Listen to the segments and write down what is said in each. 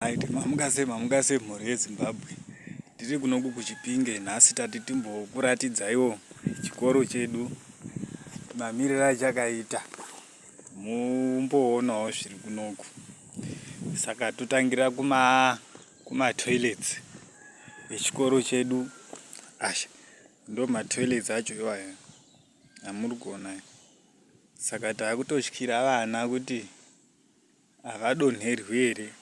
Aiti mamukase mhuri yeZimbabwe. Tiri kunoku kuChipinge nhasi tati timbokuratidzaiwo chikoro chedu mamiriro achakaita. Mumboonawo zviri kunoku. Saka totangira kuma toilets echikoro chedu. Ndo matoilets acho iwayo amuri kuona. Saka takutotyira vana kuti havadonherwi here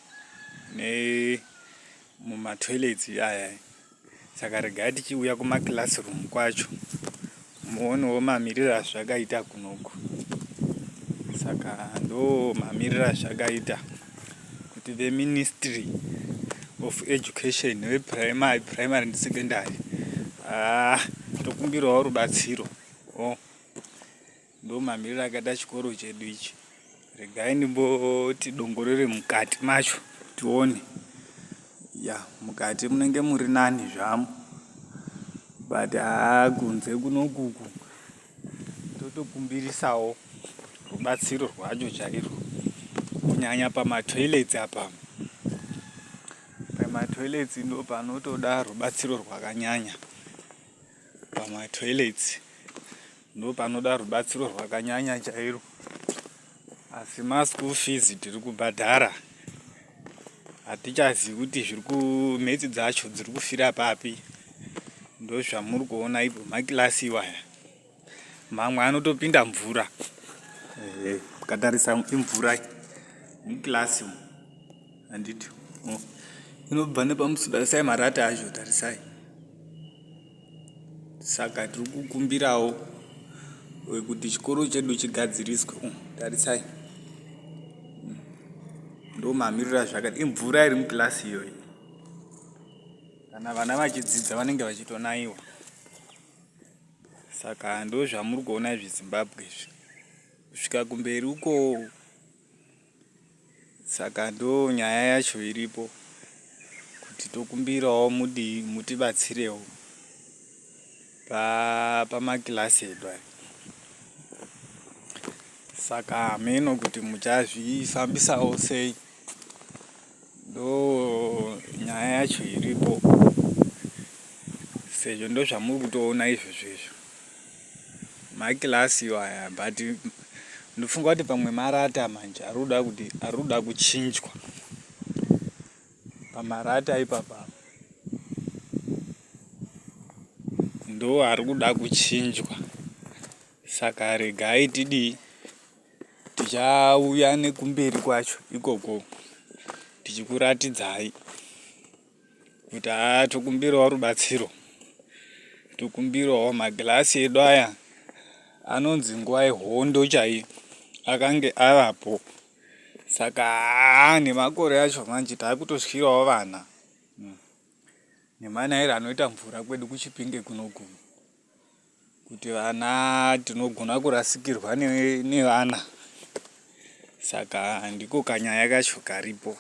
mumatoilets aya. Saka regai tichiuya kumaclassroom kwacho muonewo mamiriro azvakaita kunoku. Saka ndo mamiriro azvakaita kuti veMinistry of Education veprimary nesecondary tokumbirawo rubatsiro. Ndo mamiriro akaita chikoro chedu ichi. Regai ndimboti dongorere mukati macho tione. Mukati munenge muri nani zvamo. But kunze kunokuku totokumbirisawo rubatsiro rwacho chairwo. Kunyanya pamatoilets apa. Pamatoilets ndo panotoda rubatsiro rwakanyanya. Pamatoilets ndo panoda rubatsiro rwakanyanya chairwo. Asi maschool fees tiri kubhadhara hatichazivi kuti mhetsi dzacho dziri kufira papi. Ndo zvamuri kuona ipo makilasi iwaya. Mamwe anotopinda mvura. Ukatarisa imvura mukilasi umu. Handiti inobva nepamusuo. Tarisai marata acho, tarisai. Saka tiri kukumbirawo kuti chikoro chedu chigadziriswe. Tarisai. Ndo mamiriro azvakaita. Imvura iri mukilasi iyoyi. Kana vana vachidzidza vanenge vachitonaiwa. Saka ndo zvamuri kuona zveZimbabwe izvi. Kusvika kumberi uko. Saka ndo nyaya yacho iripo. Kuti tokumbirawo mutibatsirewo pamakilasi edu aya. Saka hameno kuti muchazvifambisawo sei. Ndo nyaya yacho iripo. Sezvo ndo zvamuri kutoona izvozvo. Makilasi iwaya but ndofunga kuti pamwe marata manje arikuda kuchinjwa. Pamarata ipapa ndo arikuda kuchinjwa. Saka regai tichauya nekumberi kwacho ikoko tichikuratidzai kuti tokumbirawo rubatsiro. Tokumbirawo magirasi edu aya anonzi nguva yehondo chaiyo akange avapo. Saka nemakore acho manje takutotyirawo vana. Nemanaira anoita mvura kwedu kuChipinge kunoku. Kuti vana tinogona kurasikirwa nevana. Saka ndiko kanyaya kacho karipo.